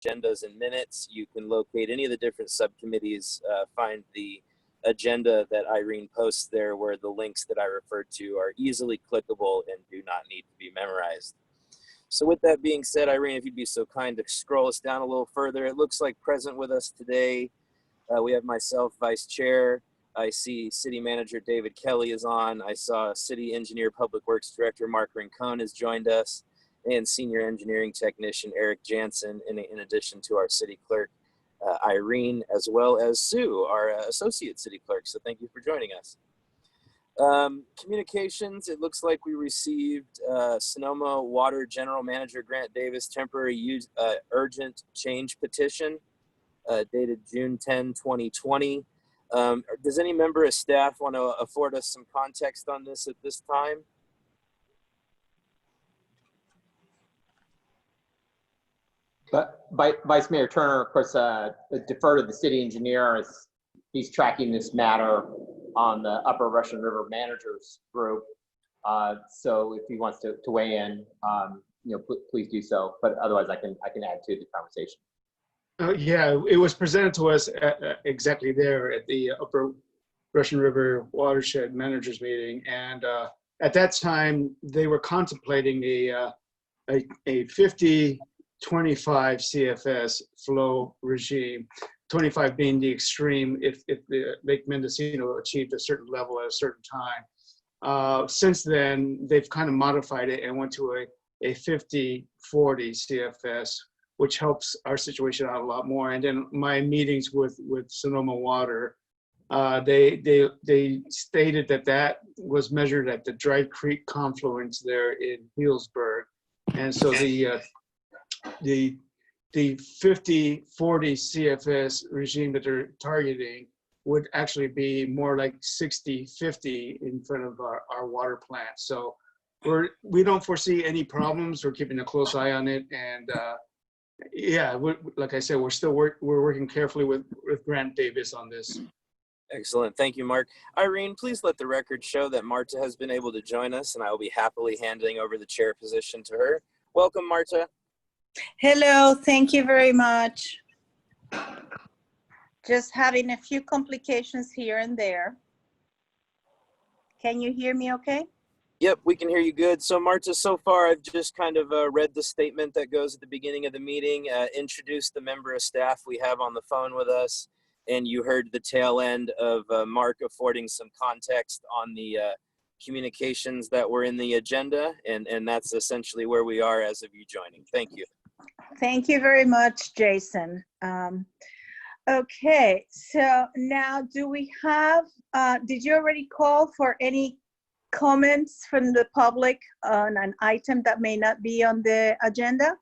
agendas and minutes. You can locate any of the different subcommittees, find the agenda that Irene posts there, where the links that I referred to are easily clickable and do not need to be memorized. So with that being said, Irene, if you'd be so kind to scroll us down a little further, it looks like present with us today, we have myself, Vice Chair. I see City Manager David Kelly is on. I saw City Engineer Public Works Director Mark Rincon has joined us, and Senior Engineering Technician Eric Jansen, in addition to our City Clerk, Irene, as well as Sue, our Associate City Clerk. So thank you for joining us. Communications, it looks like we received Sonoma Water General Manager Grant Davis temporary urgent change petition dated June 10, 2020. Does any member of staff want to afford us some context on this at this time? But Vice Mayor Turner, of course, defer to the city engineer as he's tracking this matter on the Upper Russian River Managers Group. So if he wants to weigh in, please do so. But otherwise, I can add to the conversation. Yeah, it was presented to us exactly there at the Upper Russian River Watershed Managers meeting, and at that time they were contemplating a 50-25 CFS flow regime, 25 being the extreme if the Lake Mendocino achieved a certain level at a certain time. Since then, they've kind of modified it and went to a 50-40 CFS, which helps our situation out a lot more. And then my meetings with Sonoma Water, they stated that was measured at the Dry Creek confluence there in Healdsburg. And so the 50-40 CFS regime that they're targeting would actually be more like 60-50 in front of our water plant. So we don't foresee any problems. We're keeping a close eye on it, and yeah, like I said, we're working carefully with Grant Davis on this. Excellent. Thank you, Mark. Irene, please let the record show that Marta has been able to join us, and I will be happily handing over the chair position to her. Welcome, Marta. Hello, thank you very much. Just having a few complications here and there. Can you hear me okay? Yep, we can hear you good. So Marta, so far I've just kind of read the statement that goes at the beginning of the meeting, introduced the member of staff we have on the phone with us, and you heard the tail end of Mark affording some context on the communications that were in the agenda, and that's essentially where we are as of you joining. Thank you. Thank you very much, Jason. Okay, so now do we have, did you already call for any comments from the public on an item that may not be on the agenda?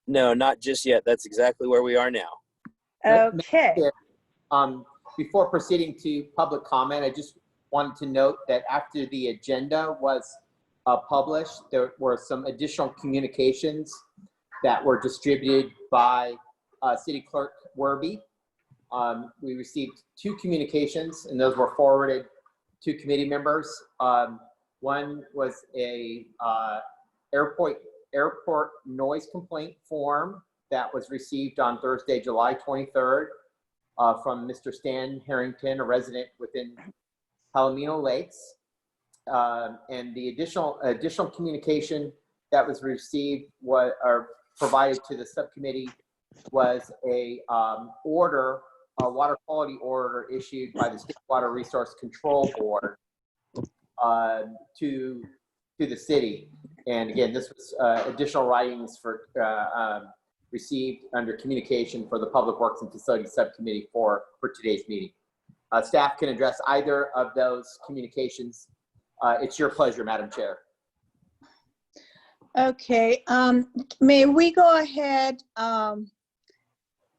No, not just yet. That's exactly where we are now. Okay. Before proceeding to public comment, I just wanted to note that after the agenda was published, there were some additional communications that were distributed by City Clerk Werby. We received 2 communications, and those were forwarded to committee members. One was a airport noise complaint form that was received on Thursday, July 23rd from Mr. Stan Harrington, a resident within Palomino Lakes. And the additional communication that was received or provided to the subcommittee was a water quality order issued by the State Water Resource Control Board to the city. And again, this was additional writings for received under communication for the Public Works and Facilities Subcommittee for today's meeting. Staff can address either of those communications. It's your pleasure, Madam Chair. Okay, may we go ahead and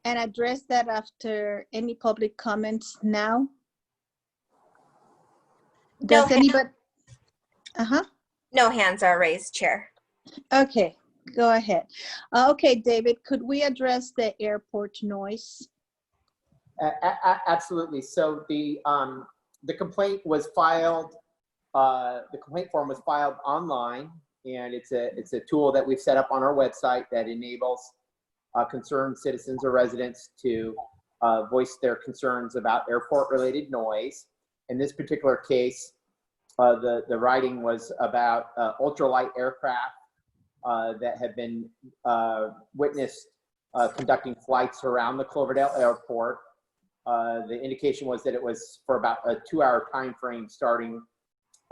address that after any public comments now? Does anybody? No hands are raised, Chair. Okay, go ahead. Okay, David, could we address the airport noise? Absolutely. So the complaint was filed. The complaint form was filed online, and it's a tool that we've set up on our website that enables concerned citizens or residents to voice their concerns about airport-related noise. In this particular case, the writing was about ultralight aircraft that had been witnessed conducting flights around the Cloverdale airport. The indication was that it was for about a 2-hour time frame starting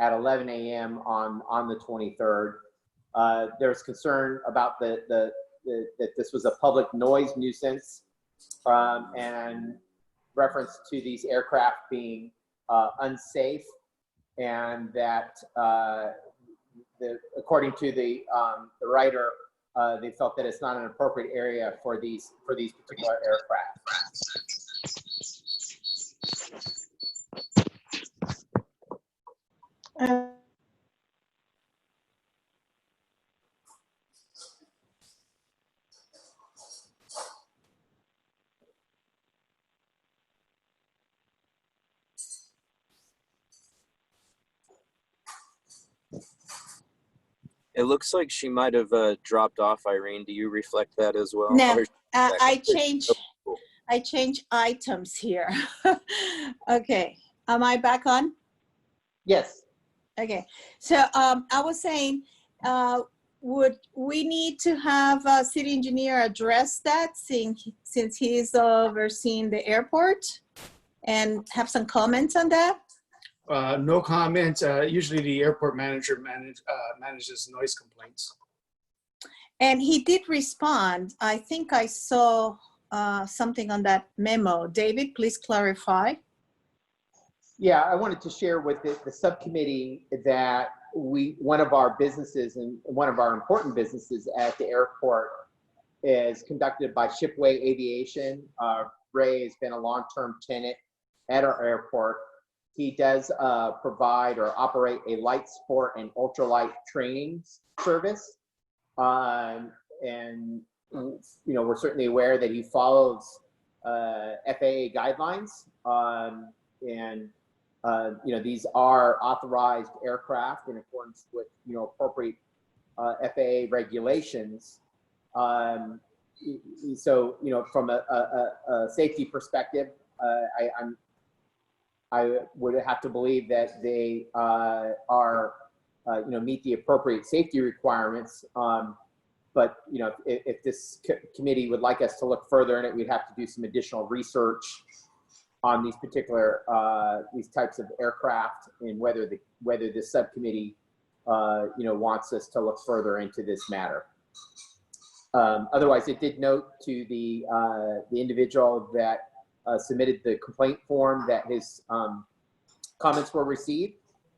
at 11 a.m. on the 23rd. There's concern about that this was a public noise nuisance and reference to these aircraft being unsafe, and that according to the writer, they felt that it's not an appropriate area for these particular aircraft. It looks like she might have dropped off, Irene. Do you reflect that as well? No, Or- I changed Cool. items here. Okay, am I back on? Yes. Okay, so I was saying, would we need to have a city engineer address that since he's overseeing the airport and have some comments on that? No comment. Usually the airport manager manages noise complaints. And he did respond. I think I saw something on that memo. David, please clarify. Yeah, I wanted to share with the subcommittee that one of our businesses and one of our important businesses at the airport is conducted by Shipway Aviation. Ray has been a long-term tenant at our airport. He does provide or operate a light sport and ultralight training service. And we're certainly aware that he follows FAA guidelines. These are authorized aircraft in accordance with, appropriate FAA regulations. So, from a safety perspective, I would have to believe that they meet the appropriate safety requirements. But, if this committee would like us to look further in it, we'd have to do some additional research on these particular, these types of aircraft, and whether the subcommittee, wants us to look further into this matter. Otherwise, it did note to the individual that submitted the complaint form that his comments were received,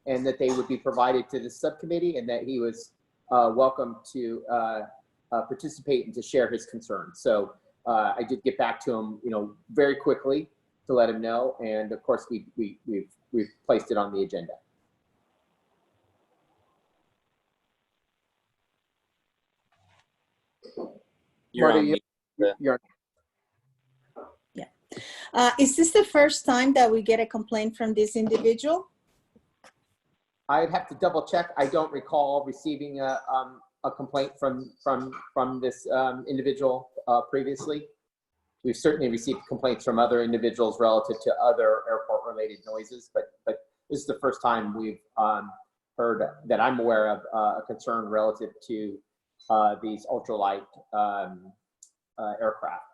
and that they would be provided to the subcommittee, and that he was welcome to participate and to share his concerns. So I did get back to him, very quickly to let him know, and of course we've placed it on the agenda. You're Marty, on mute. you're Is this the first time that we get a complaint from this individual? I'd have to double check. I don't recall receiving a complaint from this individual previously. We've certainly received complaints from other individuals relative to other airport-related noises, but this is the first time we've heard that I'm aware of a concern relative to these ultralight aircraft.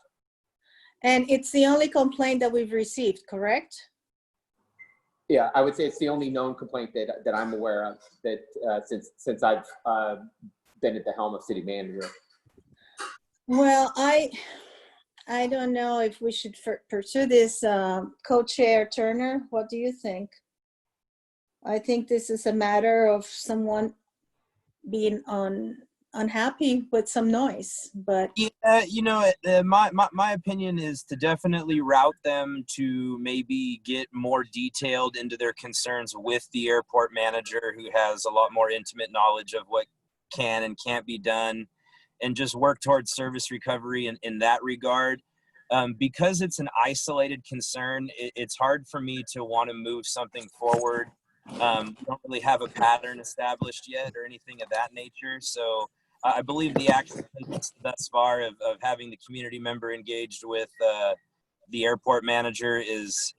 And it's the only complaint that we've received, correct? Yeah, I would say it's the only known complaint that I'm aware of that since I've been at the helm of city manager. Well, I don't know if we should pursue this. Co-chair Turner, what do you think? I think this is a matter of someone being unhappy with some noise, but Yeah, my opinion is to definitely route them to maybe get more detailed into their concerns with the airport manager, who has a lot more intimate knowledge of what can and can't be done, and just work towards service recovery in that regard. Because it's an isolated concern, it's hard for me to want to move something forward. We don't really have a pattern established yet or anything of that nature. So I believe the action thus far of having the community member engaged with the airport manager is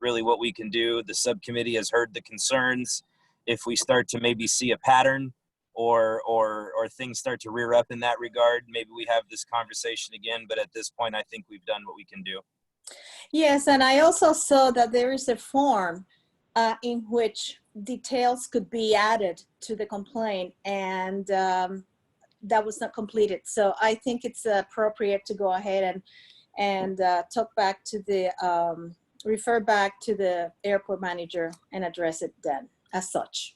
really what we can do. The subcommittee has heard the concerns. If we start to maybe see a pattern or things start to rear up in that regard, maybe we have this conversation again. But at this point, I think we've done what we can do. Yes, and I also saw that there is a form in which details could be added to the complaint, and that was not completed. So I think it's appropriate to go ahead and talk back to the, refer back to the airport manager and address it then as such.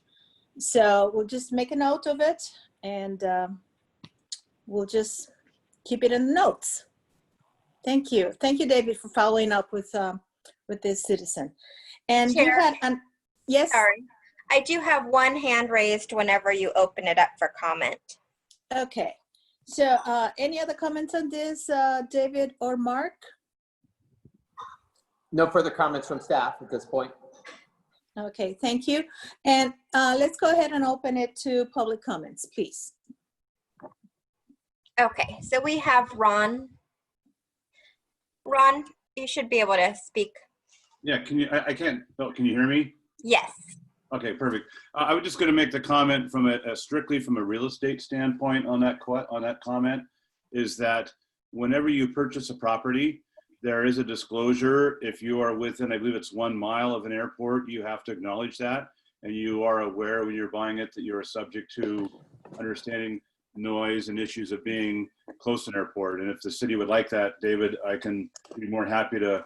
So we'll just make a note of it, and we'll just keep it in the notes. Thank you. Thank you, David, for following up with this citizen. And you Chair. had, yes? Sorry. I do have one hand raised whenever you open it up for comment. Okay. So any other comments on this, David or Mark? No further comments from staff at this point. Okay, thank you. And let's go ahead and open it to public comments, please. Okay, so we have Ron. Ron, you should be able to speak. Yeah, can you, I can't, oh, can you hear me? Yes. Okay, perfect. I was just going to make the comment from a strictly from a real estate standpoint on that comment, is that whenever you purchase a property, there is a disclosure. If you are within, I believe it's 1 mile of an airport, you have to acknowledge that. And you are aware when you're buying it that you are subject to understanding noise and issues of being close to an airport. And if the city would like that, David, I can be more happy to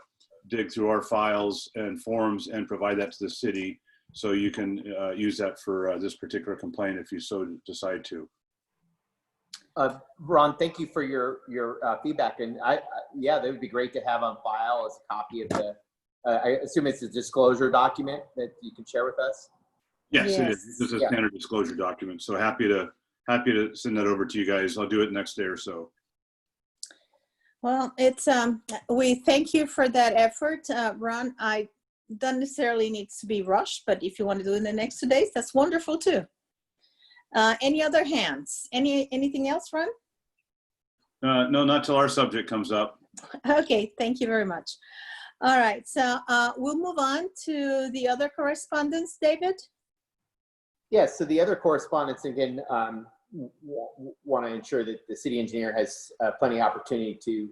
dig through our files and forms and provide that to the city. So you can use that for this particular complaint if you so decide to. Ron, thank you for your feedback. And yeah, that would be great to have on file as a copy of the, I assume it's a disclosure document that you can share with us? Yes, Yes. it is. This is a standard disclosure document. So happy to send that over to you guys. I'll do it next day or so. Well, it's we thank you for that effort, Ron. I don't necessarily needs to be rushed, but if you want to do it in the next 2 days, that's wonderful too. Any other hands? Anything else, Ron? No, not till our subject comes up. Okay, thank you very much. All right, so we'll move on to the other correspondence, David. Yes, so the other correspondence, again, want to ensure that the city engineer has plenty of opportunity to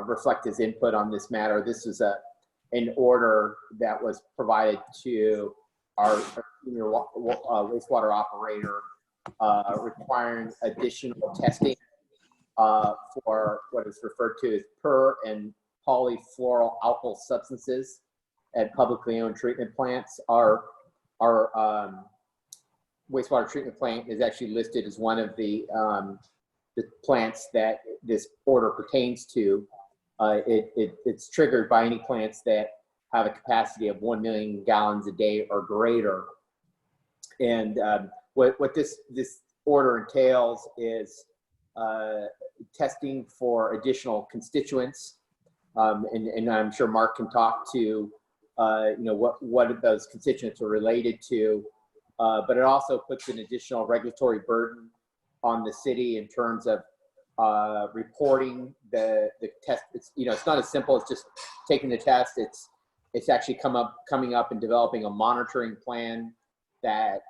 reflect his input on this matter. This is an order that was provided to our senior wastewater operator requiring additional testing for what is referred to as per and polyfluoroalkyl substances at publicly owned treatment plants. Our wastewater treatment plant is actually listed as one of the plants that this order pertains to. It's triggered by any plants that have a capacity of 1 million gallons a day or greater. And what this order entails is testing for additional constituents. And I'm sure Mark can talk to what those constituents are related to. But it also puts an additional regulatory burden on the city in terms of reporting the test. It's not as simple as just taking the test. It's actually coming up and developing a monitoring plan that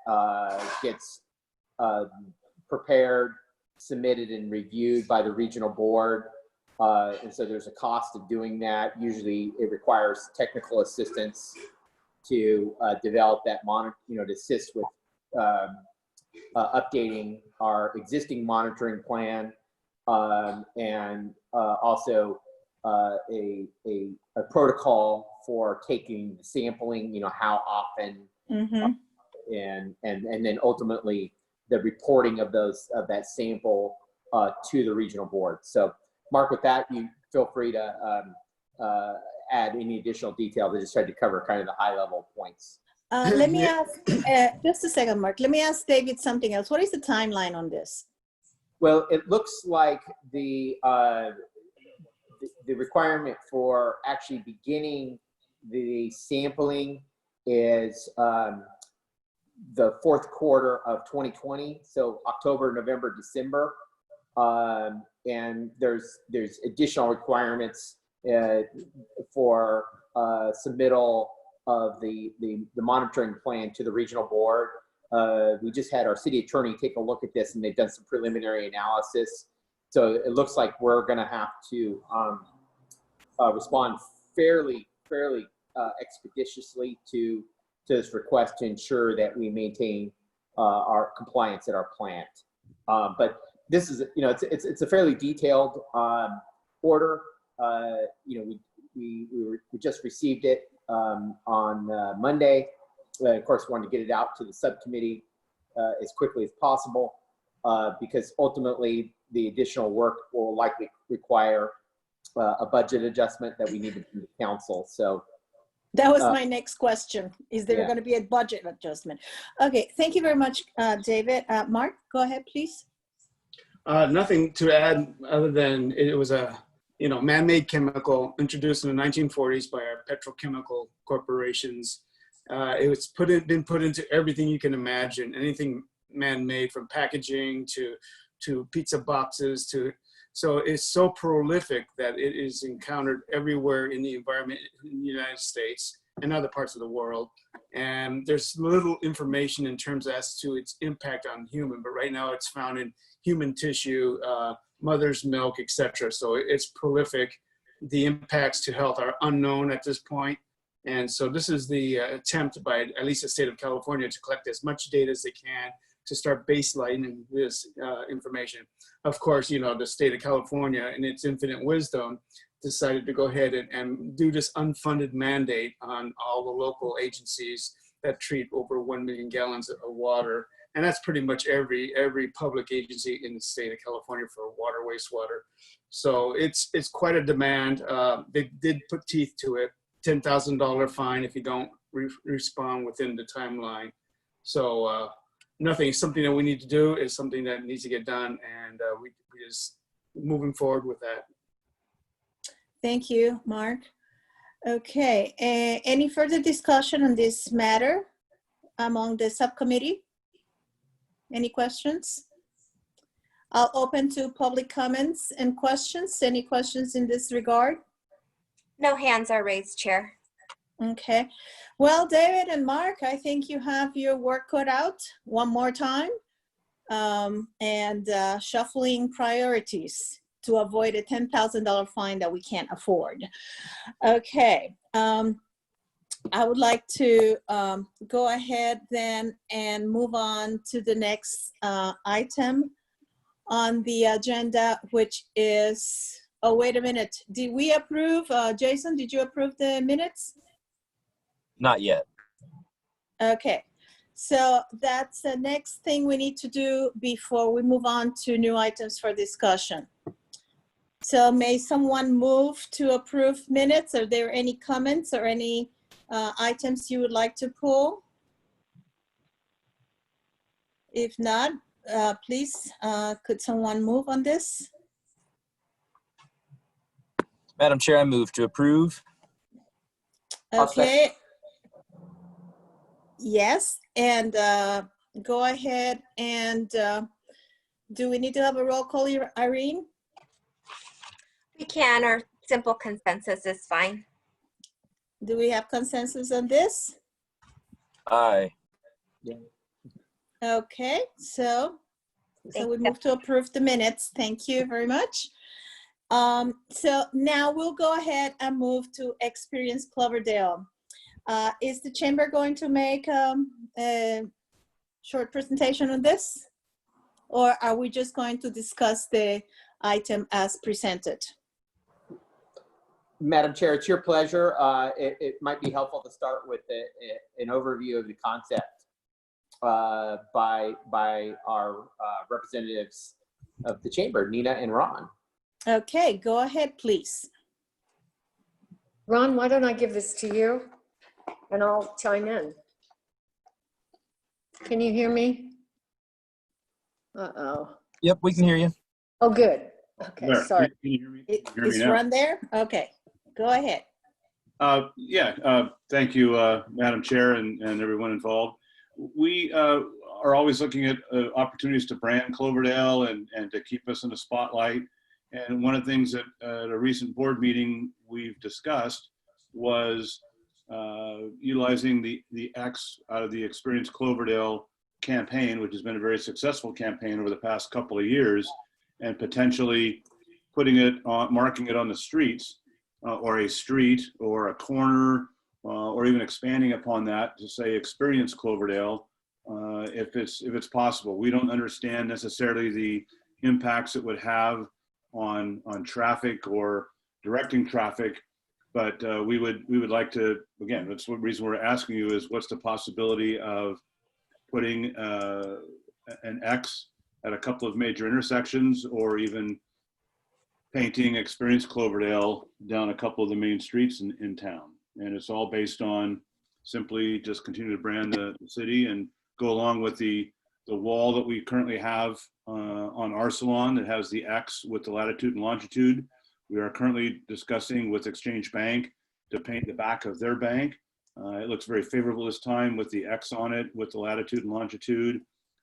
gets prepared, submitted, and reviewed by the regional board. And so there's a cost of doing that. Usually it requires technical assistance to develop that monitor, to assist with updating our existing monitoring plan, and also a protocol for taking the sampling, how often, and then ultimately the reporting of that sample to the regional board. So Mark, with that, you feel free to add any additional details. I just tried to cover kind of the high level points. Let me ask, just a second, Mark. Let me ask David something else. What is the timeline on this? Well, it looks like the requirement for actually beginning the sampling is the fourth quarter of 2020, so October, November, December. And there's additional requirements for submittal of the monitoring plan to the regional board. We just had our city attorney take a look at this, and they've done some preliminary analysis. So it looks like we're going to have to respond fairly expeditiously to this request to ensure that we maintain our compliance at our plant. But this is, it's a fairly detailed order. We just received it on Monday. Of course, we wanted to get it out to the subcommittee as quickly as possible because ultimately the additional work will likely require a budget adjustment that we need to do to council. So that was my next question. Is there going to be a budget adjustment? Okay, thank you very much, David. Mark, go ahead, please. Nothing to add other than it was a man-made chemical introduced in the 1940s by our petrochemical corporations. It was been put into everything you can imagine, anything man-made, from packaging to pizza boxes so it's so prolific that it is encountered everywhere in the environment in the United States and other parts of the world. And there's little information in terms as to its impact on human, but right now it's found in human tissue, mother's milk, etc. So it's prolific. The impacts to health are unknown at this point. And so this is the attempt by at least the state of California to collect as much data as they can to start baselining this information. Of course, the state of California, in its infinite wisdom, decided to go ahead and do this unfunded mandate on all the local agencies that treat over 1 million gallons of water. And that's pretty much every public agency in the state of California for water, wastewater. So it's quite a demand. They did put teeth to it. $10,000 fine if you don't respond within the timeline. So nothing, something that we need to do is something that needs to get done, and we just moving forward with that. Thank you, Mark. Okay, any further discussion on this matter among the subcommittee? Any questions? I'll open to public comments and questions. Any questions in this regard? No hands are raised, Chair. Okay. Well, David and Mark, I think you have your work cut out one more time and shuffling priorities to avoid a $10,000 fine that we can't afford. Okay. I would like to go ahead then and move on to the next item on the agenda, which is, oh, wait a minute. Did we approve, Jason, did you approve the minutes? Not yet. Okay, so that's the next thing we need to do before we move on to new items for discussion. So may someone move to approve minutes? Are there any comments or any items you would like to pull? If not, please, could someone move on this? Madam Chair, I move to approve. Okay. Yes, and go ahead and do we need to have a roll call, Irene? We can, or simple consensus is fine. Do we have consensus on this? Aye. Okay, so we move to approve the minutes. Thank you very much. So now we'll go ahead and move to Experience Cloverdale. Is the chamber going to make a short presentation on this? Or are we just going to discuss the item as presented? Madam Chair, it's your pleasure. It might be helpful to start with an overview of the concept by our representatives of the chamber, Nina and Ron. Okay, go ahead, please. Ron, why don't I give this to you and I'll chime in. Can you hear me? Uh-oh. Yep, we can hear you. Oh, good. Okay, There. sorry. Can you hear me? Is Ron there? Okay, go ahead. Thank you, Madam Chair and everyone involved. we are always looking at opportunities to brand Cloverdale and to keep us in the spotlight. And one of the things that at a recent board meeting we've discussed was utilizing the X out of the Experience Cloverdale campaign, which has been a very successful campaign over the past couple of years, and potentially putting it on, marking it on the streets or a street or a corner, or even expanding upon that to say Experience Cloverdale, if it's possible. We don't understand necessarily the impacts it would have on traffic or directing traffic, but we would like to, again, that's the reason we're asking you is what's the possibility of putting an X at a couple of major intersections, or even painting Experience Cloverdale down a couple of the main streets in town. And it's all based on simply just continue to brand the city and go along with the wall that we currently have on Arcelon that has the X with the latitude and longitude. We are currently discussing with Exchange Bank to paint the back of their bank. It looks very favorable this time with the X on it, with the latitude and longitude,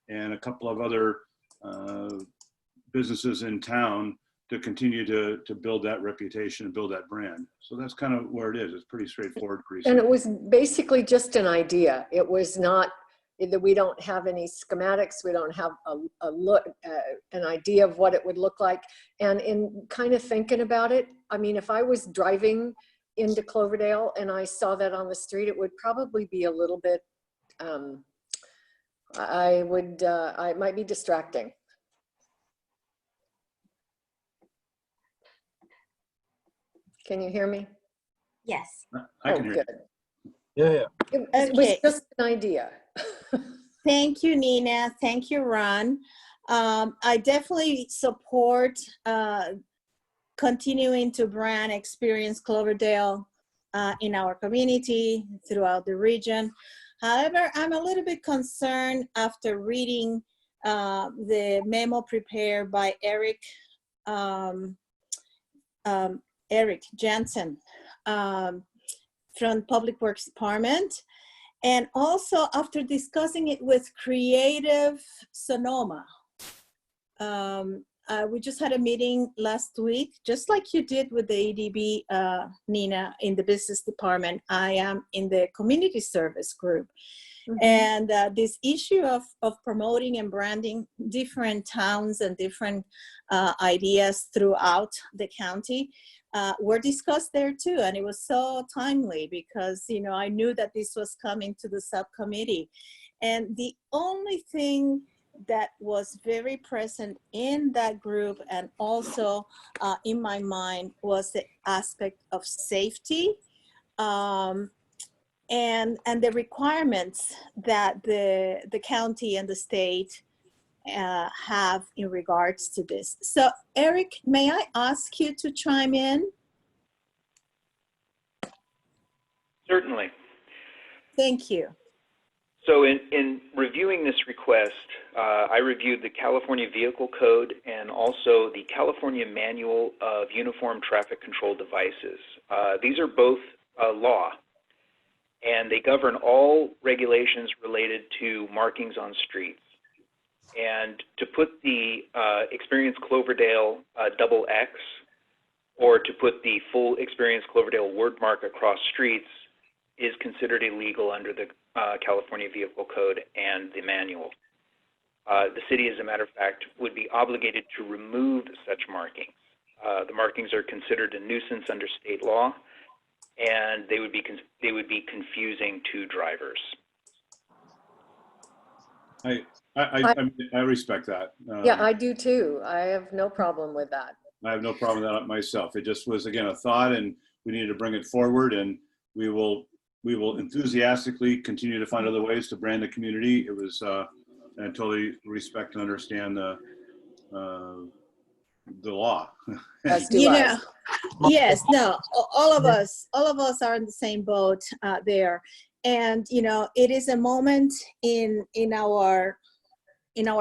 and a couple of other businesses in town to continue to build that reputation and build that brand. So that's kind of where it is. It's pretty straightforward. And it was basically just an idea. It was not that we don't have any schematics. We don't have a look, an idea of what it would look like. And in kind of thinking about it, I mean, if I was driving into Cloverdale and I saw that on the street, it would probably be a little bit, it might be distracting. Can you hear me? Yes. I can hear good. Yeah. It was just an idea. Thank you, Nina. Thank you, Ron. I definitely support continuing to brand Experience Cloverdale in our community, throughout the region. However, I'm a little bit concerned after reading the memo prepared by Eric Jansen from Public Works Department. And also after discussing it with Creative Sonoma. We just had a meeting last week, just like you did with the ADB, Nina, in the business department. I am in the community service group. Mm-hmm. And this issue of promoting and branding different towns and different ideas throughout the county were discussed there too. And it was so timely because, you know, I knew that this was coming to the subcommittee. And the only thing that was very present in that group and also in my mind was the aspect of safety and the requirements that the county and the state have in regards to this. So Eric, may I ask you to chime in? Certainly. Thank you. So in reviewing this request, I reviewed the California Vehicle Code and also the California Manual of Uniform Traffic Control Devices. These are both law, and they govern all regulations related to markings on streets. And to put the Experience Cloverdale XX, or to put the full Experience Cloverdale word mark across streets is considered illegal under the California Vehicle Code and the manual. The city, as a matter of fact, would be obligated to remove such markings. The markings are considered a nuisance under state law, and they would be confusing to drivers. I respect that. Yeah, I do too. I have no problem with that. I have no problem with that myself. It just was, again, a thought, and we needed to bring it forward, and we will enthusiastically continue to find other ways to brand the community. It was, I totally respect and understand the law. You know, yes, no, all of us are in the same boat there. And, you know, it is a moment in our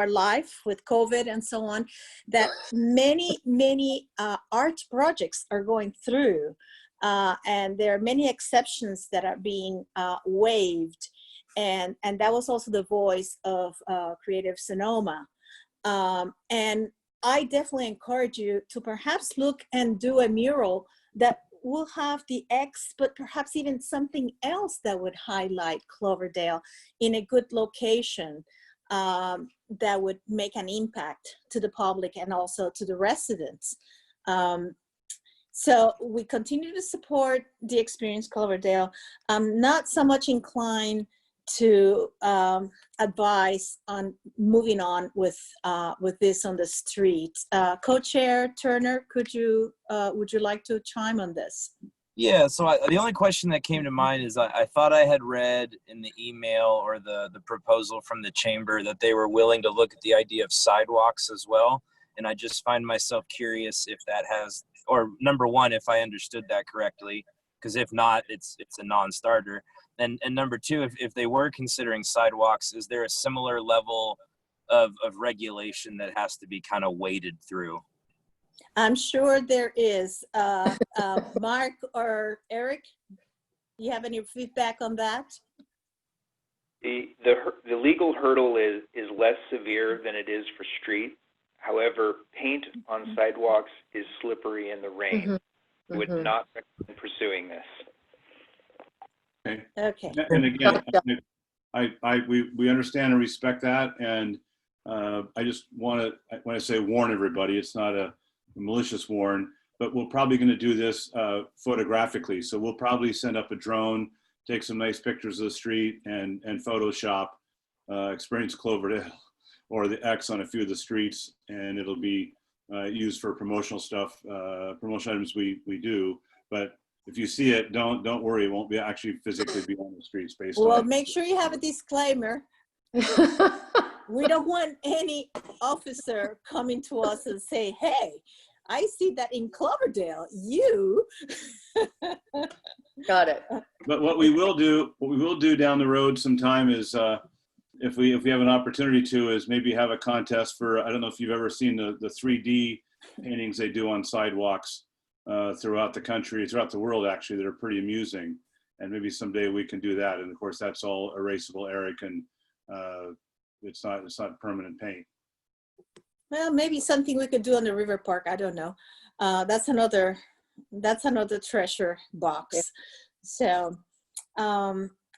life with COVID and so on that many art projects are going through. And there are many exceptions that are being waived. and that was also the voice of Creative Sonoma. And I definitely encourage you to perhaps look and do a mural that will have the X, but perhaps even something else that would highlight Cloverdale in a good location that would make an impact to the public and also to the residents. So we continue to support the Experience Cloverdale. I'm not so much inclined to advise on moving on with this on the street. Co-chair Turner, would you like to chime on this? Yeah, so the only question that came to mind is I thought I had read in the email or the proposal from the chamber that they were willing to look at the idea of sidewalks as well. And I just find myself curious if that has, or number one, if I understood that correctly, because if not, it's a non-starter. And number two, if they were considering sidewalks, is there a similar level of regulation that has to be kind of waded through? I'm sure there is. Mark or Eric, you have any feedback on that? The legal hurdle is less severe than it is for street. However, paint on sidewalks is slippery in the rain. Mm-hmm. Would not recommend pursuing this. Okay. Okay. And again, we understand and respect that, and I just want to, when I say warn everybody, it's not a malicious warn, but we're probably going to do this photographically. So we'll probably send up a drone, take some nice pictures of the street, and Photoshop Experience Cloverdale or the X on a few of the streets, and it'll be used for promotional stuff, promotional items we do. But if you see it, don't worry, it won't be actually physically be on the streets based on. Well, make sure you have a disclaimer. We don't want any officer coming to us and say, hey, I see that in Cloverdale, you. Got it. But what we will do down the road sometime is, if we have an opportunity to, is maybe have a contest for, I don't know if you've ever seen the 3D paintings they do on sidewalks throughout the country, throughout the world actually, that are pretty amusing. And maybe someday we can do that. And of course that's all erasable, Eric, and it's not permanent paint. Well, maybe something we could do on the river park. I don't know. That's another treasure box. Yeah. So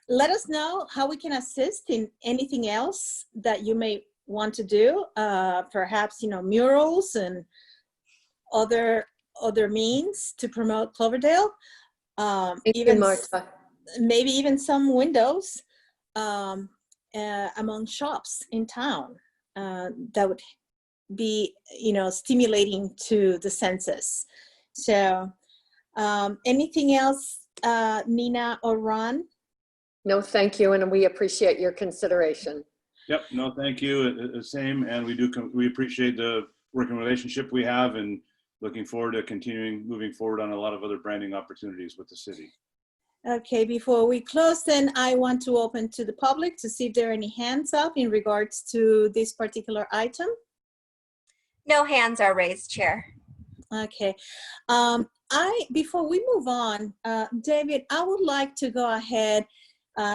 let us know how we can assist in anything else that you may want to do. Perhaps, murals and other means to promote Cloverdale. Even Martha. Maybe even some windows among shops in town that would be, stimulating to the census. So anything else, Nina or Ron? No, thank you, and we appreciate your consideration. Yep, no, thank you. Same, and we appreciate the working relationship we have, and looking forward to moving forward on a lot of other branding opportunities with the city. Okay, before we close, then I want to open to the public to see if there are any hands up in regards to this particular item. No hands are raised, Chair. Okay. Before we move on, David, I would like to go ahead,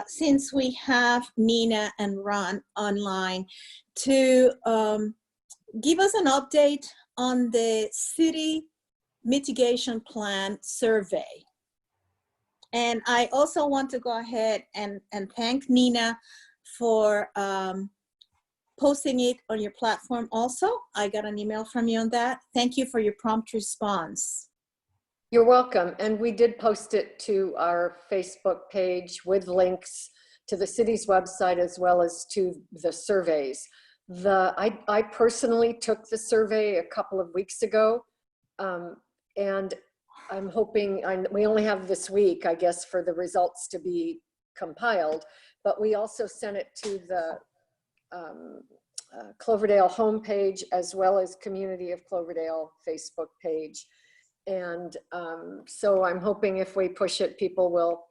since we have Nina and Ron online, to give us an update on the city mitigation plan survey. And I also want to go ahead and thank Nina for posting it on your platform also. I got an email from you on that. Thank you for your prompt response. You're welcome. And we did post it to our Facebook page with links to the city's website as well as to the surveys. I personally took the survey a couple of weeks ago, and I'm hoping, we only have this week, I guess, for the results to be compiled, but we also sent it to the Cloverdale homepage as well as Community of Cloverdale Facebook page. And so I'm hoping if we push it, people will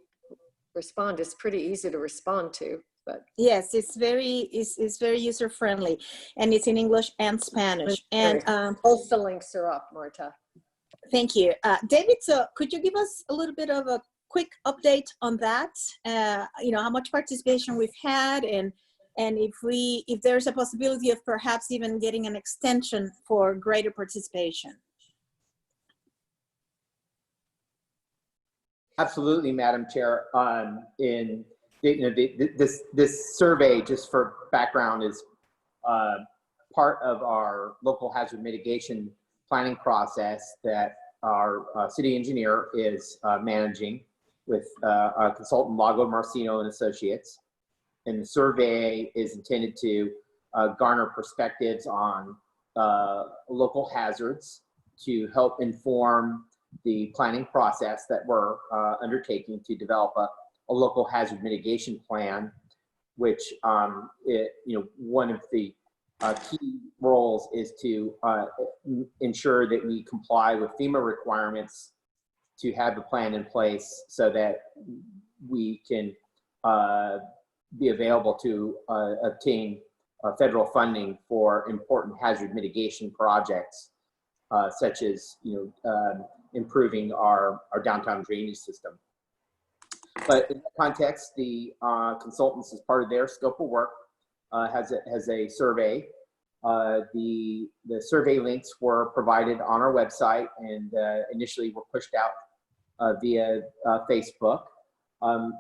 respond. It's pretty easy to respond to. But yes, it's very user friendly, and it's in English and Spanish. And both the links are up, Marta. Thank you, David. So could you give us a little bit of a quick update on that? You know, how much participation we've had, and if there's a possibility of perhaps even getting an extension for greater participation. Absolutely, Madam Chair. This survey, just for background, is part of our local hazard mitigation planning process that our city engineer is managing with our consultant Lago Marcino and Associates. And the survey is intended to garner perspectives on local hazards to help inform the planning process that we're undertaking to develop a local hazard mitigation plan, which one of the key roles is to ensure that we comply with FEMA requirements to have the plan in place so that we can be available to obtain federal funding for important hazard mitigation projects, such as improving our downtown drainage system. But in that context, the consultants, as part of their scope of work, has a survey. The survey links were provided on our website and initially were pushed out via Facebook.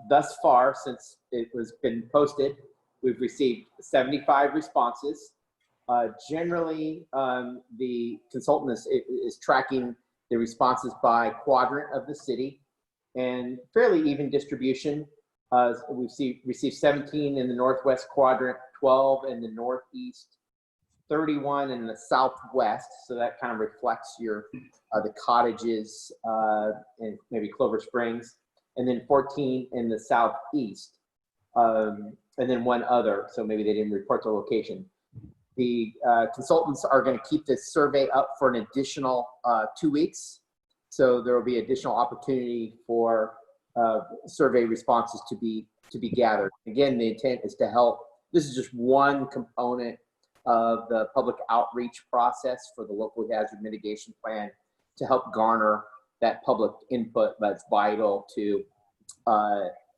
Thus far, since it was been posted, we've received 75 responses. Generally, the consultant is tracking the responses by quadrant of the city, and fairly even distribution. We've received 17 in the northwest quadrant, 12 in the northeast, 31 in the southwest. So that kind of reflects your the cottages and maybe Clover Springs, and then 14 in the southeast, and then one other. So maybe they didn't report the location. The consultants are going to keep this survey up for an additional 2 weeks. So there will be additional opportunity for survey responses to be gathered. Again, the intent is to help. This is just one component of the public outreach process for the local hazard mitigation plan to help garner that public input that's vital to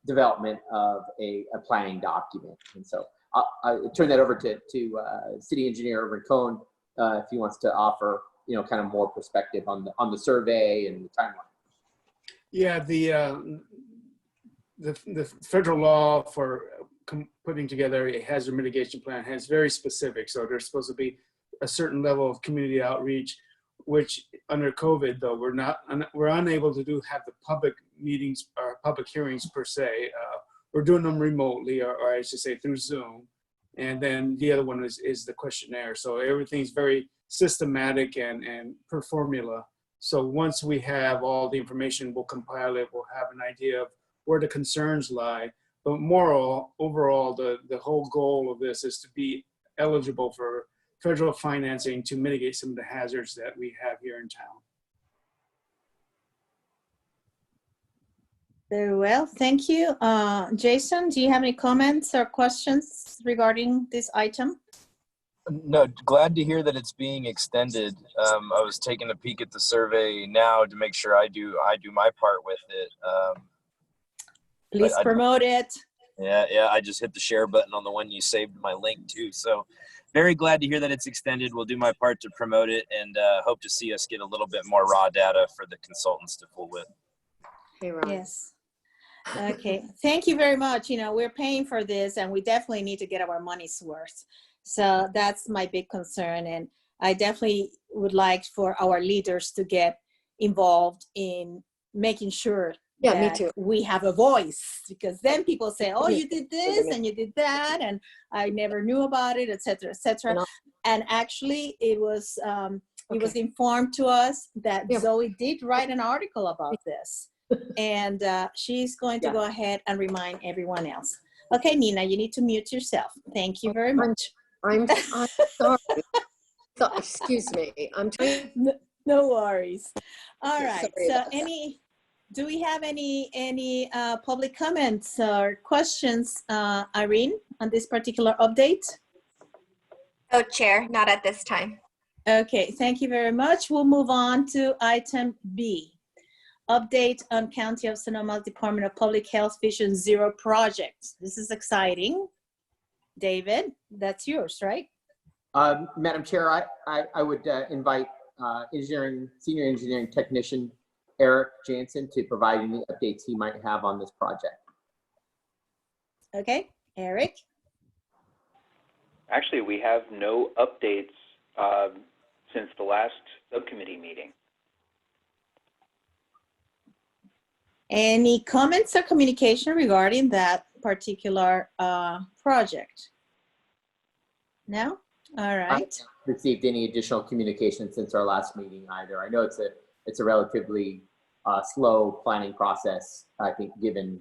development of a planning document. And so I'll turn that over to city engineer over in Cone if he wants to offer kind of more perspective on the survey and the timeline. Yeah, the federal law for putting together a hazard mitigation plan has very specific. So there's supposed to be a certain level of community outreach, which under COVID though we're unable to have the public meetings or public hearings per se. We're doing them remotely, or I should say through Zoom. And then the other one is the questionnaire. So everything's very systematic and per formula. So once we have all the information, we'll compile it, we'll have an idea of where the concerns lie. But overall, the whole goal of this is to be eligible for federal financing to mitigate some of the hazards that we have here in town. Very well, thank you. Jason, do you have any comments or questions regarding this item? No, glad to hear that it's being extended. I was taking a peek at the survey now to make sure I do my part with it. Please promote it. Yeah, I just hit the share button on the one you saved my link to. So very glad to hear that it's extended. We'll do my part to promote it, and hope to see us get a little bit more raw data for the consultants to fool with. Hey, Ron. Yes. Okay, thank you very much. We're paying for this and we definitely need to get our money's worth. So that's my big concern. And I definitely would like for our leaders to get involved in making sure me too. we have a voice, because then people say, oh, you did this and you did that, and I never knew about it, et cetera, et cetera. And actually it was informed to us that Zoe did write an article about this. And she's going to go ahead and remind everyone else. Okay, Nina, you need to mute yourself. Thank you very much. I'm sorry. So, excuse me. I'm trying. No worries. All right. Sorry, so do we have any public comments or questions, Irene, on this particular update? Oh, Chair, not at this time. Okay, thank you very much. We'll move on to item B. update on County of Sonoma Department of Public Health Vision Zero project. This is exciting. David, that's yours, right? Madam Chair, I would invite senior engineering technician Eric Jansen to provide any updates he might have on this project. Okay, Eric. Actually, we have no updates since the last subcommittee meeting. Any comments or communication regarding that particular project? No? All right. I haven't received any additional communication since our last meeting either. I know it's a relatively slow planning process, I think, given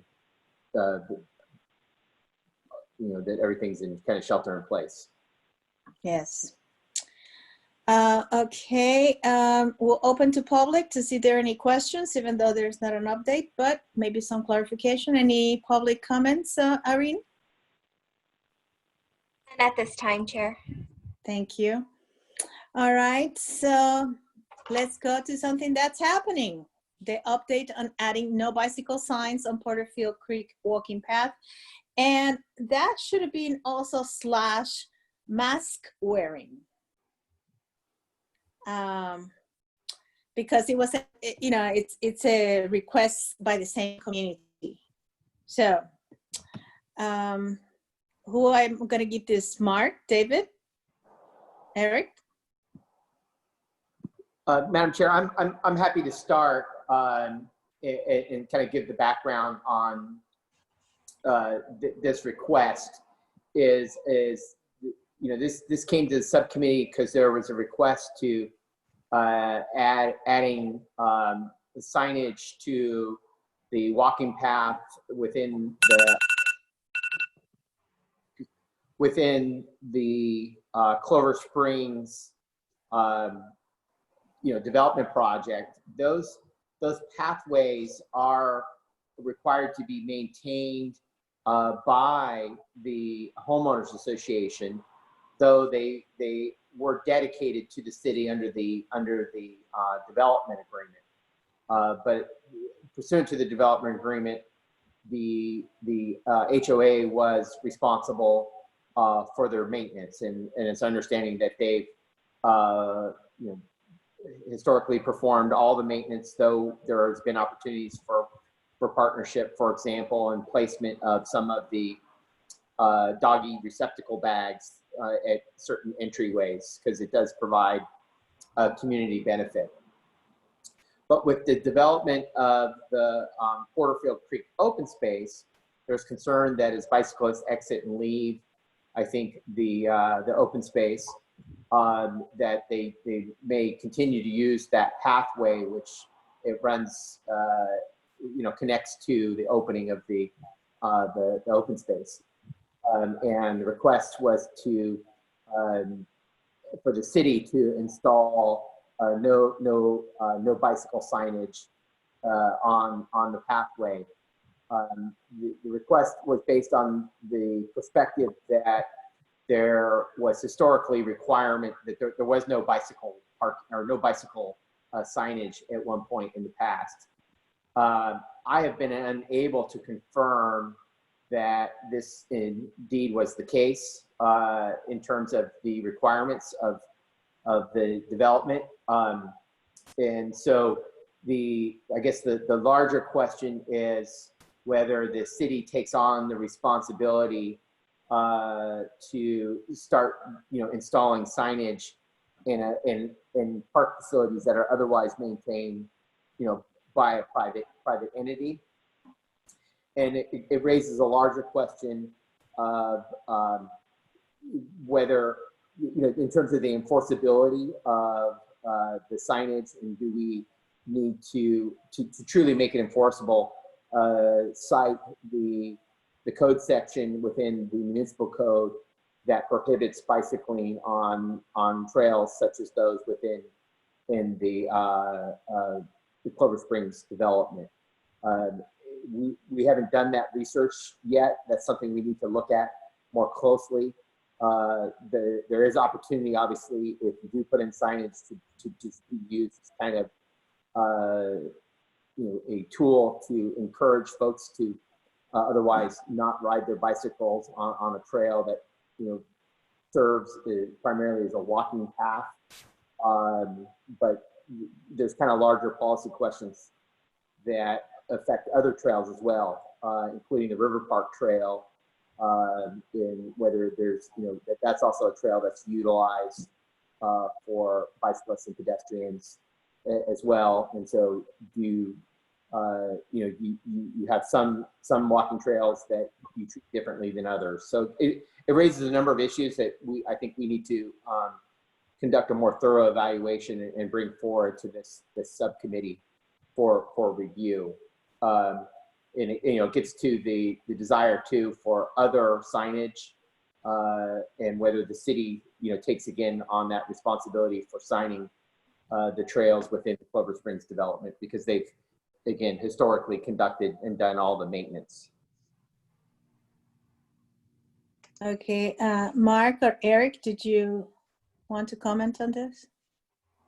that everything's in kind of shelter in place. Yes. Okay, we'll open to public to see if there are any questions, even though there's not an update, but maybe some clarification. Any public comments, Irene? And at this time, Chair. Thank you. All right, so let's go to something that's happening. The update on adding no bicycle signs on Porterfield Creek walking path. And that should have been also / mask wearing. Because it was, it's a request by the same community. So, who I'm going to give this mark? David? Eric? Madam Chair, I'm happy to start and kind of give the background on this request. This came to the subcommittee because there was a request to adding signage to the walking path within the Clover Springs development project. Those pathways are required to be maintained by the homeowners association, though they were dedicated to the city under the development agreement. But pursuant to the development agreement, the HOA was responsible for their maintenance, and it's understanding that they've historically performed all the maintenance, though there has been opportunities for partnership, for example, and placement of some of the doggy receptacle bags at certain entryways, because it does provide a community benefit. But with the development of the Porterfield Creek open space, there's concern that as bicyclists exit and leave, I think the open space, that they may continue to use that pathway, which it runs, connects to the opening of the open space. And the request was for the city to install no bicycle signage on the pathway. The request was based on the perspective that there was historically requirement that there was no bicycle park or no bicycle signage at one point in the past. I have been unable to confirm that this indeed was the case in terms of the requirements of the development. And so I guess the larger question is whether the city takes on the responsibility to start, installing signage in park facilities that are otherwise maintained, by a private entity. And it raises a larger question of whether, in terms of the enforceability of the signage, and do we need to truly make it enforceable, cite the code section within the municipal code that prohibits bicycling on trails such as those in the Clover Springs development. We haven't done that research yet. That's something we need to look at more closely. There is opportunity, obviously, if you do put in signage to be used kind of a tool to encourage folks to otherwise not ride their bicycles on a trail that, serves primarily as a walking path. But there's kind of larger policy questions that affect other trails as well, including the River Park Trail, in whether there's, that's also a trail that's utilized for bicyclists and pedestrians as well. And so you have some walking trails that you treat differently than others. So it raises a number of issues that I think we need to conduct a more thorough evaluation and bring forward to this subcommittee for review. And it gets to the desire too for other signage, and whether the city takes again on that responsibility for signing the trails within the Clover Springs development, because they've again historically conducted and done all the maintenance. Okay, Mark or Eric, did you want to comment on this?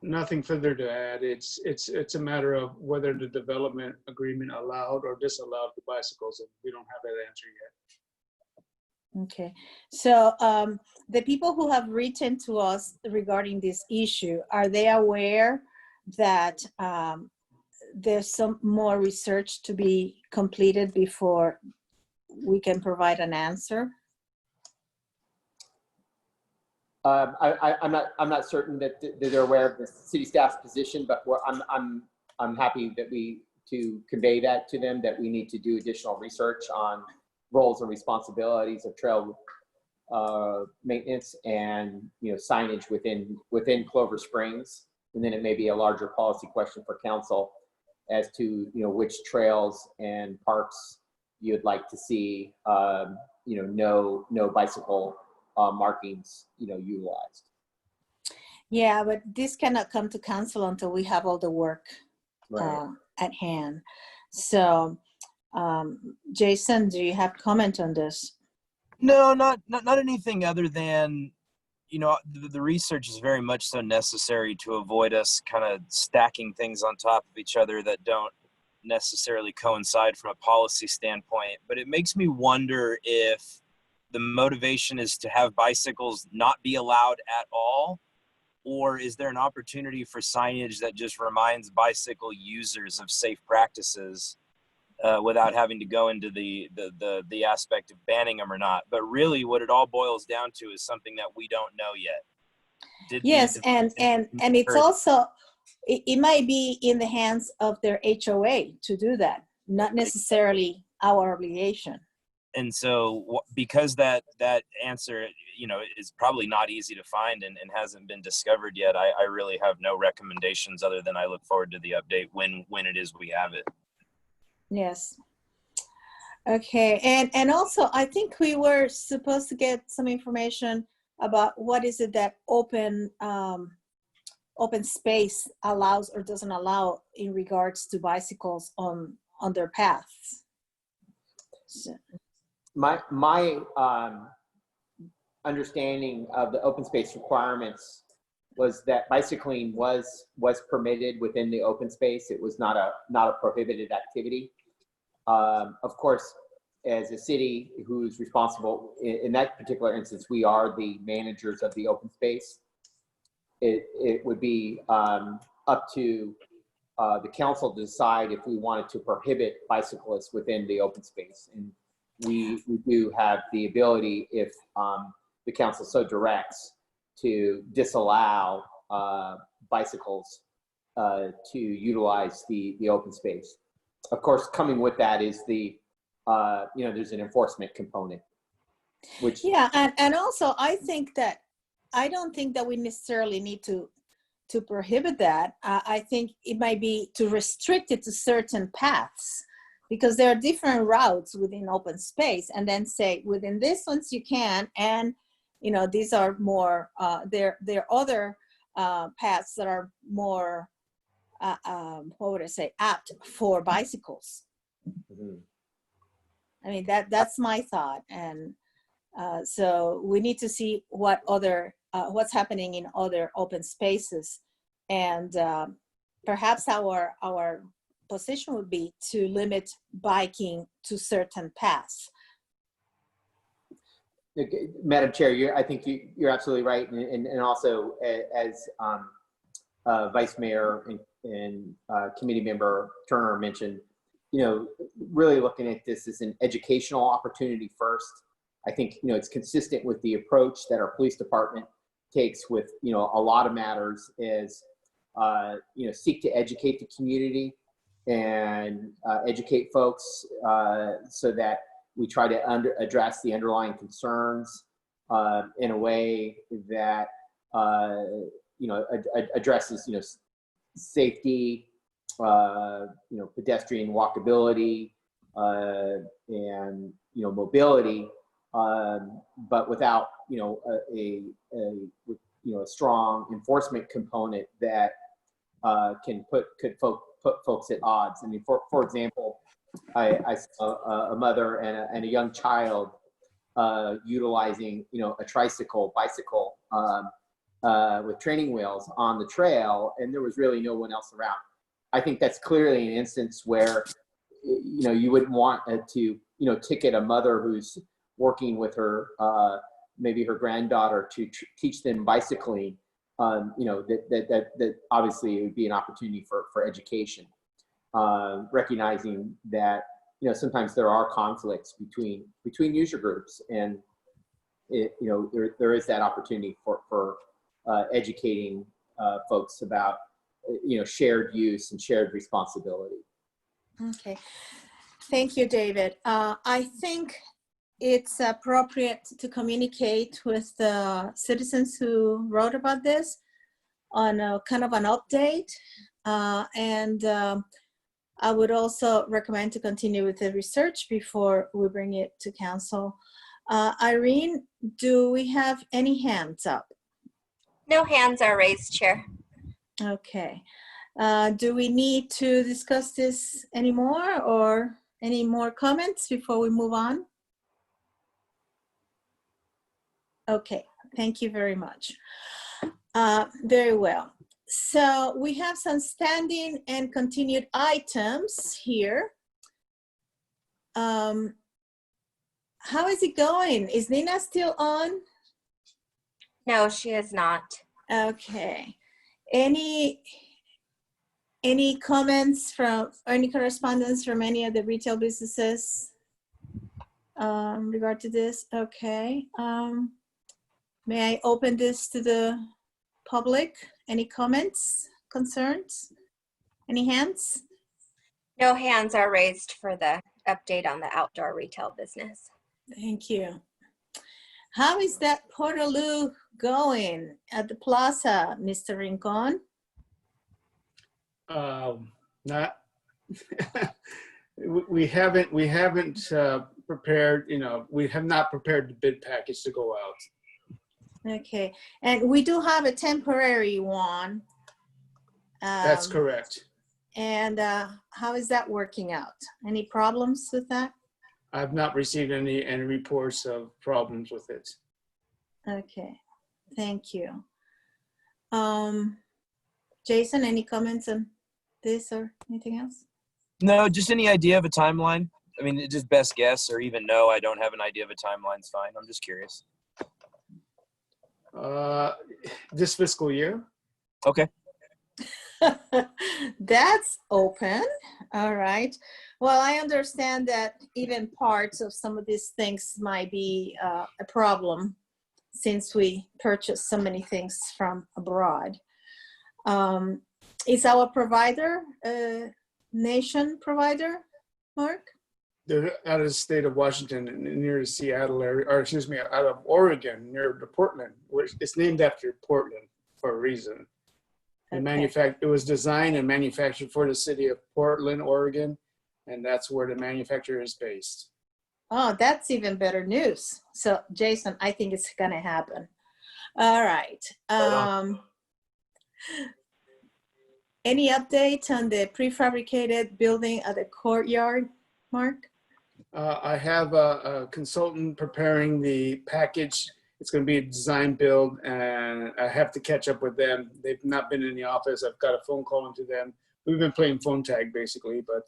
Nothing further to add. It's a matter of whether the development agreement allowed or disallowed the bicycles, and we don't have that answer yet. Okay, so the people who have written to us regarding this issue, are they aware that there's some more research to be completed before we can provide an answer? I'm not certain that they're aware of the city staff's position, but I'm happy that to convey that to them, that we need to do additional research on roles and responsibilities of trail maintenance and signage within Clover Springs. And then it may be a larger policy question for council as to which trails and parks you'd like to see no bicycle markings utilized. Yeah, but this cannot come to council until we have all the work at hand. So Jason, do you have comment on this? No, not anything other than, the research is very much so necessary to avoid us kind of stacking things on top of each other that don't necessarily coincide from a policy standpoint. But it makes me wonder if the motivation is to have bicycles not be allowed at all, or is there an opportunity for signage that just reminds bicycle users of safe practices without having to go into the aspect of banning them or not? But really what it all boils down to is something that we don't know yet. Yes, and it's also, it might be in the hands of their HOA to do that, not necessarily our obligation. And so because that answer, is probably not easy to find and hasn't been discovered yet, I really have no recommendations other than I look forward to the update when it is we have it. Yes. Okay, and also I think we were supposed to get some information about what is it that open space allows or doesn't allow in regards to bicycles on their paths. So. My understanding of the open space requirements was that bicycling was permitted within the open space. It was not a prohibited activity. Of course, as a city who's responsible in that particular instance, we are the managers of the open space. It would be up to the council to decide if we wanted to prohibit bicyclists within the open space. And we do have the ability, if the council so directs, to disallow bicycles to utilize the open space. Of course, coming with that is there's an enforcement component. Which and also I don't think that we necessarily need to prohibit that. I think it might be to restrict it to certain paths, because there are different routes within open space, and then say within this ones you can, and these are more there are other paths that are more apt for bicycles. Mm-hmm. I mean, that's my thought. And so we need to see what other what's happening in other open spaces, and perhaps our position would be to limit biking to certain paths. Madam Chair, I think you're absolutely right. And also as Vice Mayor and Committee Member Turner mentioned, really looking at this as an educational opportunity first. I think, it's consistent with the approach that our police department takes with, a lot of matters is, seek to educate the community and educate folks so that we try to address the underlying concerns in a way that, addresses, safety, pedestrian walkability, and, mobility, but without, a strong enforcement component that could put folks at odds. I mean, for example, I saw a mother and a young child utilizing, a bicycle with training wheels on the trail, and there was really no one else around. I think that's clearly an instance where, you wouldn't want to, ticket a mother who's working with her, maybe her granddaughter to teach them bicycling. That obviously it would be an opportunity for education. Recognizing that sometimes there are conflicts between user groups, and there is that opportunity for educating folks about shared use and shared responsibility. Okay, thank you, David. I think it's appropriate to communicate with the citizens who wrote about this on a kind of an update, and I would also recommend to continue with the research before we bring it to council. Irene, do we have any hands up? No hands are raised, Chair. Okay. Do we need to discuss this anymore, or any more comments before we move on? Okay, thank you very much. Very well. So we have some standing and continued items here. How is it going? Is Nina still on? No, she is not. Okay. Any comments from, or any correspondence from any of the retail businesses regard to this? Okay. May I open this to the public? Any comments, concerns? Any hands? No hands are raised for the update on the outdoor retail business. Thank you. How is that Portaloo going at the plaza, Mr. Rincon? Not. we haven't prepared. We have not prepared the bid package to go out. Okay, and we do have a temporary one. That's correct. And how is that working out? Any problems with that? I've not received any reports of problems with it. Okay, thank you. Jason, any comments on this or anything else? No, just any idea of a timeline? I mean, just best guess, or even no, I don't have an idea of a timeline's fine. I'm just curious. This fiscal year. Okay. That's open. All right. Well, I understand that even parts of some of these things might be a problem since we purchase so many things from abroad. Is our provider a nation provider, Mark? They're out of the state of Washington, near the Seattle area, or excuse me, out of Oregon, near the Portland. It's named after Portland for a reason. Okay. It was designed and manufactured for the city of Portland, Oregon, and that's where the manufacturer is based. Oh, that's even better news. So, Jason, I think it's going to happen. All right. Any update on the prefabricated building at the courtyard, Mark? I have a consultant preparing the package. It's going to be a design build, and I have to catch up with them. They've not been in the office. I've got a phone call into them. we've been playing phone tag basically, but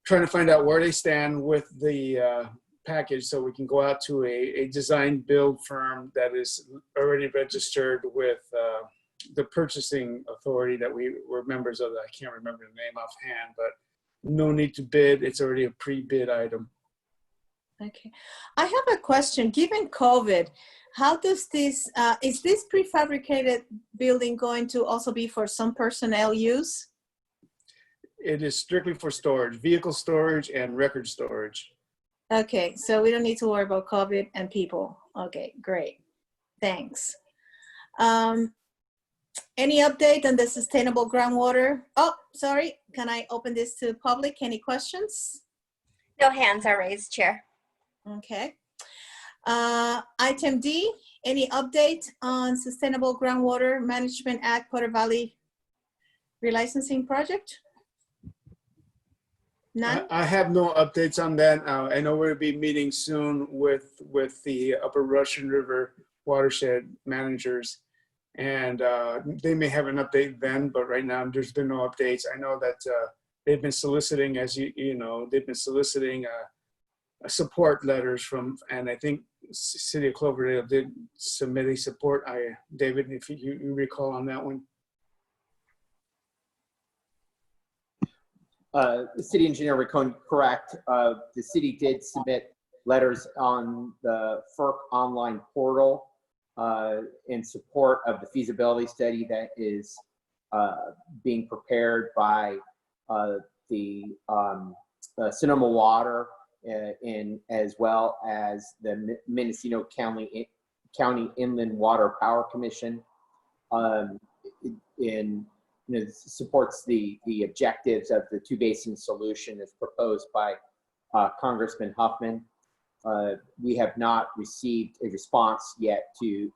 trying to find out where they stand with the package so we can go out to a design build firm that is already registered with the purchasing authority that we were members of. I can't remember the name offhand, but no need to bid. It's already a pre-bid item. Okay. I have a question. Given COVID, how does this, is this prefabricated building going to also be for some personnel use? It is strictly for storage, vehicle storage and record storage. Okay, so we don't need to worry about COVID and people. Okay, great. Thanks. Any update on the sustainable groundwater? Oh, sorry. Can I open this to public? Any questions? No hands are raised, Chair. Okay. Item D, any update on Sustainable Groundwater Management Act Potter Valley relicensing project? None? I have no updates on that. I know we'll be meeting soon with the Upper Russian River watershed managers, and they may have an update then, but right now there's been no updates. I know that they've been soliciting, as you know, they've been soliciting support letters from, and I think City of Cloverdale did submit a support. David, if you recall on that one. The city engineer Riccone, correct. The city did submit letters on the FERC online portal in support of the feasibility study that is being prepared by the Sonoma Water and as well as the Mendocino County Inland Water Power Commission. Supports the objectives of the two basin solution as proposed by Congressman Huffman. We have not received a response yet to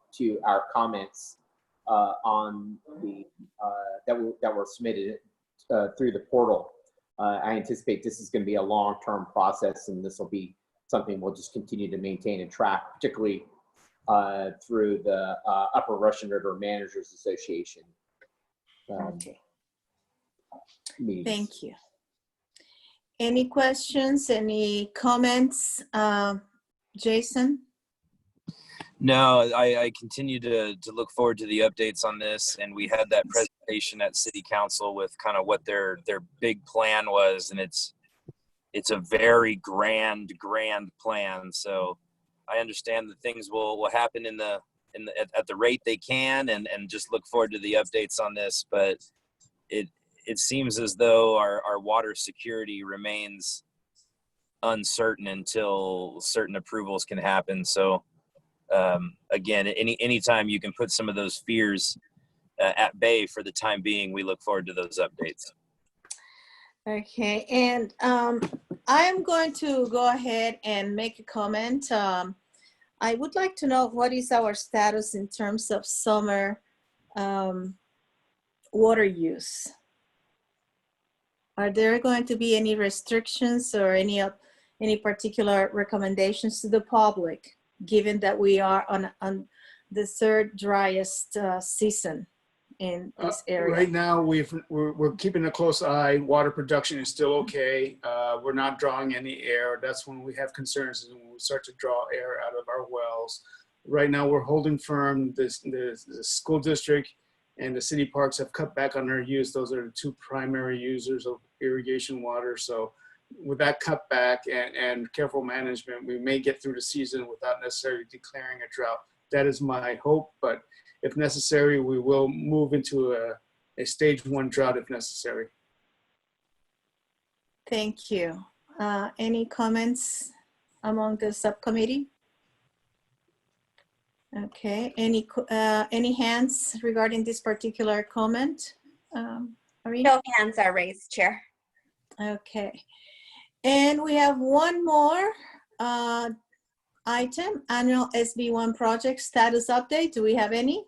our comments on the that were submitted through the portal. I anticipate this is going to be a long-term process, and this will be something we'll just continue to maintain and track, particularly through the Upper Russian River Managers Association. Okay. Meetings. Thank you. Any questions, any comments? Jason? No, I continue to look forward to the updates on this, and we had that presentation at City Council with kind of what their big plan was, and it's a very grand plan. So I understand that things will happen at the rate they can, and just look forward to the updates on this. But it seems as though our water security remains uncertain until certain approvals can happen. So again, anytime you can put some of those fears at bay for the time being, we look forward to those updates. Okay, and I'm going to go ahead and make a comment. I would like to know what is our status in terms of summer water use. Are there going to be any restrictions or any particular recommendations to the public, given that we are on the third driest season in this area? Right now, we're keeping a close eye. Water production is still okay. We're not drawing any air. That's when we have concerns, is when we start to draw air out of our wells. Right now, we're holding firm. The school district and the city parks have cut back on their use. Those are the two primary users of irrigation water. So with that cutback and careful management, we may get through the season without necessarily declaring a drought. That is my hope, but if necessary, we will move into a stage 1 drought if necessary. Thank you. Any comments among the subcommittee? Okay, any hands regarding this particular comment? Irene? No hands are raised, Chair. Okay, and we have one more item, annual SB1 project status update. Do we have any?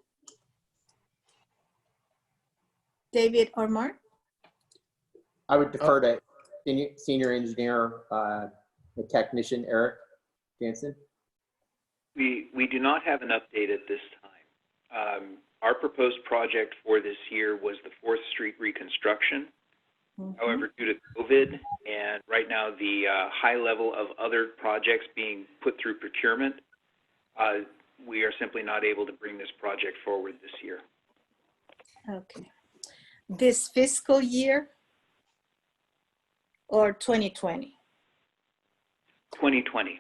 David or Mark? I would defer to senior engineer, the technician, Eric Jansen. We do not have an update at this time. Our proposed project for this year was the 4th Street reconstruction. However, due to COVID and right now the high level of other projects being put through procurement, we are simply not able to bring this project forward this year. Okay. This fiscal year or 2020? 2020.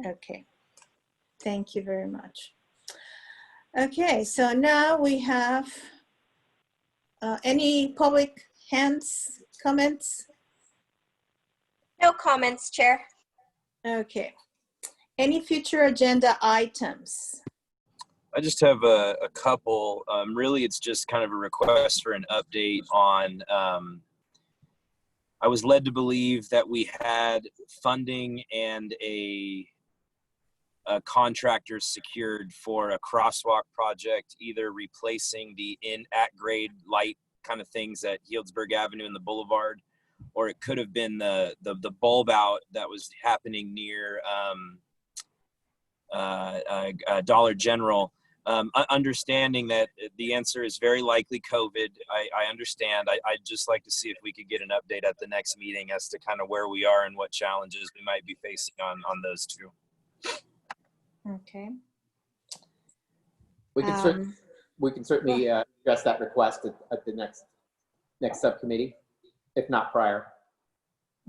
Okay. Thank you very much. Okay, so now we have any public hands, comments? No comments, Chair. Okay. Any future agenda items? I just have a couple. Really, it's just kind of a request for an update on, I was led to believe that we had funding and a contractor secured for a crosswalk project, either replacing the at-grade light kind of things at Healdsburg Avenue and the Boulevard, or it could have been the bulb out that was happening near Dollar General. Understanding that the answer is very likely COVID, I understand. I'd just like to see if we could get an update at the next meeting as to kind of where we are and what challenges we might be facing on those two. Okay. We can certainly address that request at the next subcommittee, if not prior.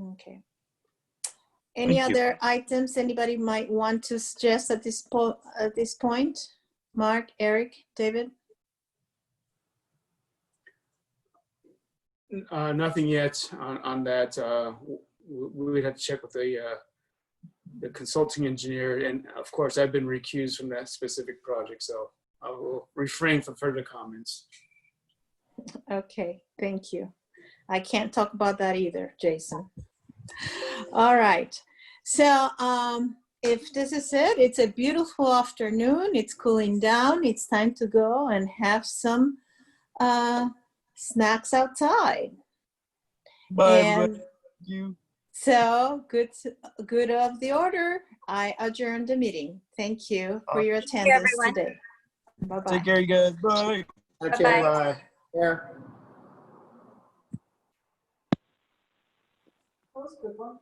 Okay. Any Thank you. other items anybody might want to suggest at this point? Mark, Eric, David? Nothing yet on that. We would have to check with the consulting engineer, and of course I've been recused from that specific project, so I will refrain from further comments. Okay, thank you. I can't talk about that either, Jason. All right, so if this is it, it's a beautiful afternoon, it's cooling down, it's time to go and have some snacks outside. Bye. And You. so good of the order, I adjourn the meeting. Thank you for your attendance everyone. today. Bye-bye. Take care, you guys. Bye. Okay, Bye-bye. Chair. That was a good one.